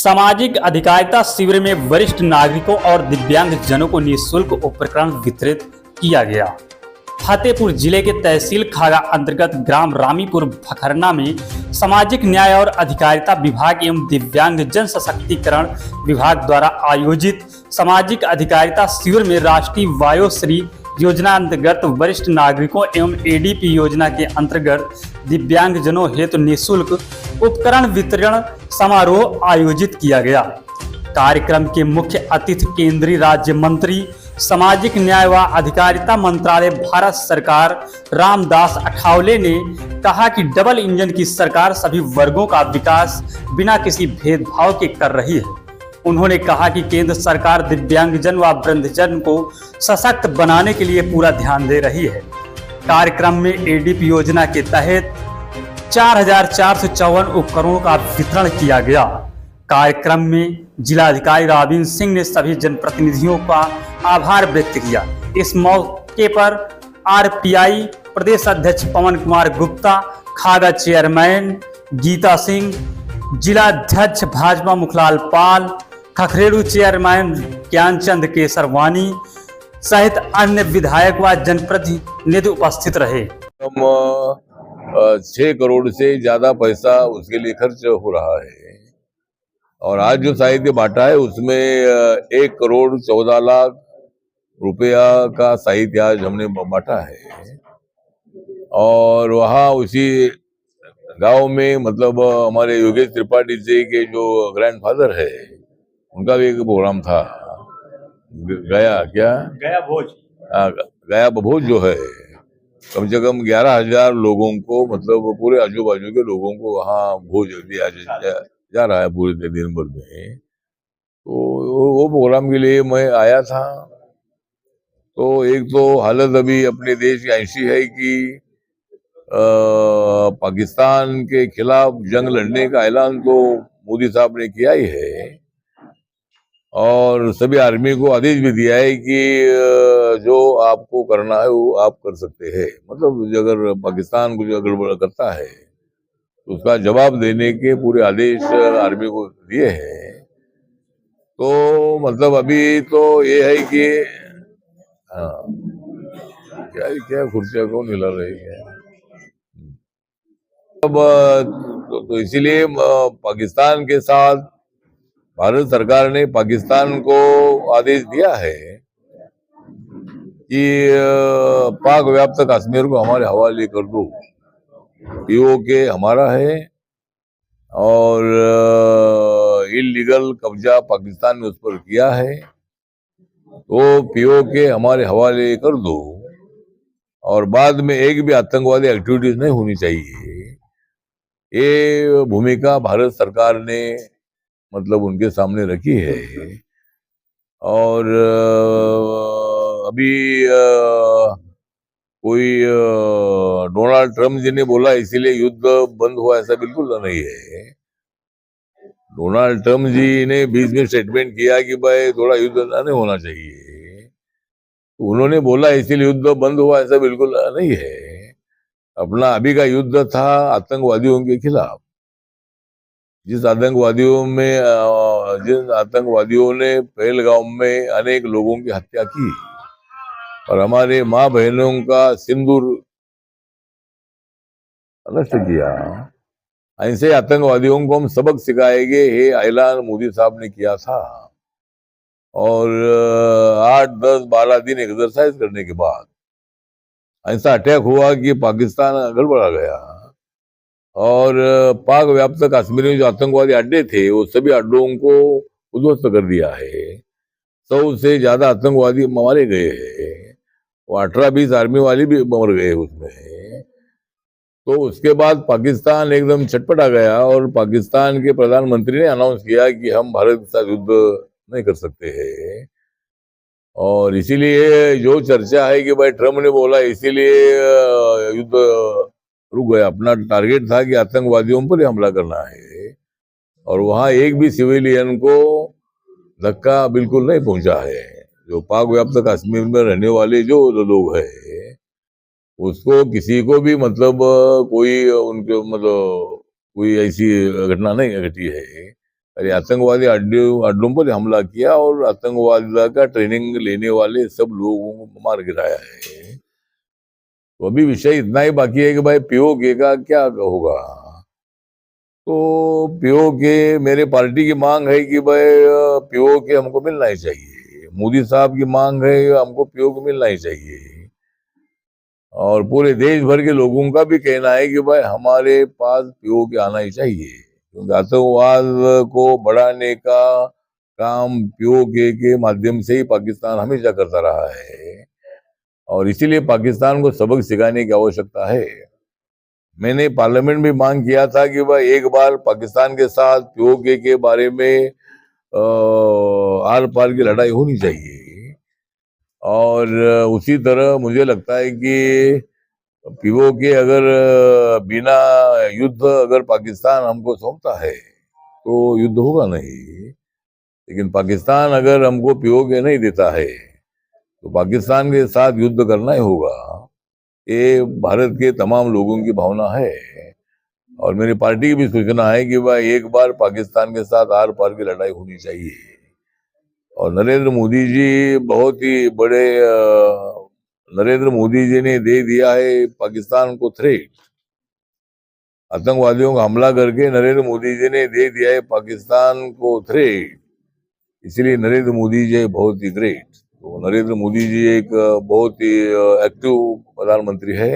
सामाजिक अधिकारिता शिविर में वरिष्ठ नागरिकों और दिव्यांग जनों को निःशुल्क उपकरण वितरित किया गया। फतेहपुर जिले के तहसील खागा अंतर्गत ग्राम रामीपुर भखरना में सामाजिक न्याय और अधिकारिता विभाग एवं दिव्यांग जन सशक्तिकरण विभाग द्वारा आयोजित सामाजिक अधिकारिता शिविर में राष्ट्रीय वयोश्री योजना अंतर्गत वरिष्ठ नागरिकों एवं एडीपी योजना के अंतर्गत दिव्यांगजनों हेतु निःशुल्क उपकरण वितरण समारोह आयोजित किया गया। कार्यक्रम के मुख्य अतिथि केंद्रीय राज्य मंत्री सामाजिक न्याय व अधिकारिता मंत्रालय भारत सरकार रामदास अठावले ने कहा कि डबल इंजन की सरकार सभी वर्गों का विकास बिना किसी भेदभाव के कर रही है। उन्होंने कहा कि केंद्र सरकार दिव्यांगजन व वृद्धजन को सशक्त बनाने के लिए पूरा ध्यान दे रही है। कार्यक्रम में एडीपी योजना के तहत 4,454 उपकरणों का वितरण किया गया। कार्यक्रम में जिलाधिकारी रावीन सिंह ने सभी जनप्रतिनिधियों का आभार व्यक्त किया। इस मौके पर आरपीआई प्रदेश अध्यक्ष पवन कुमार गुप्ता, खागा चेयरमैन गीता सिंह, जिलाध्यक्ष भाजपा मुखलाल पाल, खखरेड़ू चेयरमैन ज्ञानचंद केसरवानी सहित अन्य विधायक व जनप्रतिनिधि उपस्थित रहे। हम 6 करोड़ से ज्यादा पैसा उसके लिए खर्च हो रहा है और आज जो साहित्य बांटा है उसमें 1 करोड़ 14 लाख रुपया का साहित्य आज हमने बांटा है। और वहाँ उसी गांव में मतलब हमारे योगेश त्रिपाठी जी के जो ग्रैंडफादर है उनका भी एक प्रोग्राम था, गया भोज जो है, कम से कम 11,000 लोगों को मतलब पूरे आजू बाजू के लोगों को वहाँ भोज दिया जा रहा है पूरे दिन भर में। तो वो प्रोग्राम के लिए मैं आया था। तो एक तो हालत अभी अपने देश की ऐसी है कि पाकिस्तान के खिलाफ जंग लड़ने का ऐलान तो मोदी साहब ने किया ही है और सभी आर्मी को आदेश भी दिया है कि जो आपको करना है वो आप कर सकते हैं। मतलब अगर पाकिस्तान कुछ गड़बड़ करता है तो उसका जवाब देने के पूरे आदेश आर्मी को दिए हैं। तो मतलब अभी तो ये है कि क्या कुर्सियां कौन हिला रही है अब तो इसीलिए पाकिस्तान के साथ भारत सरकार ने पाकिस्तान को आदेश दिया है कि पाक व्याप्त कश्मीर को हमारे हवाले कर दो। पीओके हमारा है और इलीगल कब्जा पाकिस्तान ने उस पर किया है, तो पीओके हमारे हवाले कर दो और बाद में एक भी आतंकवादी एक्टिविटीज नहीं होनी चाहिए। ये भूमिका भारत सरकार ने मतलब उनके सामने रखी है। और अभी कोई डोनाल्ड ट्रम्प जी ने बोला इसीलिए युद्ध बंद हुआ, ऐसा बिल्कुल नहीं है। डोनाल्ड ट्रम्प जी ने बीच में स्टेटमेंट किया कि भाई थोड़ा युद्ध नहीं होना चाहिए, तो उन्होंने बोला इसीलिए युद्ध बंद हुआ, ऐसा बिल्कुल नहीं है। अपना अभी का युद्ध था आतंकवादियों के खिलाफ। जिन आतंकवादियों ने पहलगाम में अनेक लोगों की हत्या की और हमारे माँ बहनों का सिंदूर नष्ट किया, ऐसे आतंकवादियों को हम सबक सिखाएंगे, ये ऐलान मोदी साहब ने किया था। और 8, 10, 12 दिन एक्सरसाइज करने के बाद ऐसा अटैक हुआ कि पाकिस्तान गड़बड़ा गया और पाक व्याप्त कश्मीर में जो आतंकवादी अड्डे थे वो सभी अड्डों को उद्ध्वस्त कर दिया है। 100 से ज्यादा आतंकवादी मारे गए हैं, वो 18-20 आर्मी वाले भी मर गए उसमें। तो उसके बाद पाकिस्तान एकदम छटपटा गया और पाकिस्तान के प्रधानमंत्री ने अनाउंस किया कि हम भारत के साथ युद्ध नहीं कर सकते हैं। और इसीलिए जो चर्चा है कि भाई ट्रम्प ने बोला इसीलिए युद्ध रुक गया। अपना टारगेट था कि आतंकवादियों पर हमला करना है और वहां एक भी सिविलियन को धक्का बिल्कुल नहीं पहुंचा है। जो पाक व्याप्त कश्मीर में रहने वाले जो लोग हैं उसको किसी को भी मतलब कोई उनके मतलब कोई ऐसी घटना नहीं घटी है। अरे आतंकवादी अड्डों पर हमला किया और आतंकवाद का ट्रेनिंग लेने वाले सब लोगों को मार गिराया है। तो अभी विषय इतना ही बाकी है कि भाई पीओके का क्या होगा। तो पीओके, मेरे पार्टी की मांग है कि भाई पीओके हमको मिलना ही चाहिए। मोदी साहब की मांग है हमको पीओके मिलना ही चाहिए। और पूरे देश भर के लोगों का भी कहना है कि भाई हमारे पास पीओके आना ही चाहिए, क्योंकि आतंकवाद को बढ़ाने का काम पीओके के माध्यम से ही पाकिस्तान हमेशा करता रहा है। और इसीलिए पाकिस्तान को सबक सिखाने की आवश्यकता है। मैंने पार्लियामेंट में मांग किया था कि भाई एक बार पाकिस्तान के साथ पीओके के बारे में आर पार की लड़ाई होनी चाहिए। और उसी तरह मुझे लगता है कि पीओके अगर बिना युद्ध अगर पाकिस्तान हमको सौंपता है तो युद्ध होगा नहीं। लेकिन पाकिस्तान अगर हमको पीओके नहीं देता है तो पाकिस्तान के साथ युद्ध करना ही होगा। ये भारत के तमाम लोगों की भावना है। और मेरी पार्टी की भी सूचना है कि भाई एक बार पाकिस्तान के साथ आर पार की लड़ाई होनी चाहिए। और नरेंद्र मोदी जी बहुत ही बड़े नरेंद्र मोदी जी ने दे दिया है पाकिस्तान को थ्रेट। आतंकवादियों का हमला करके नरेंद्र मोदी जी ने दे दिया है पाकिस्तान को थ्रेट। इसलिए नरेंद्र मोदी जी बहुत ही ग्रेट। तो नरेंद्र मोदी जी एक बहुत ही एक्टिव प्रधानमंत्री है।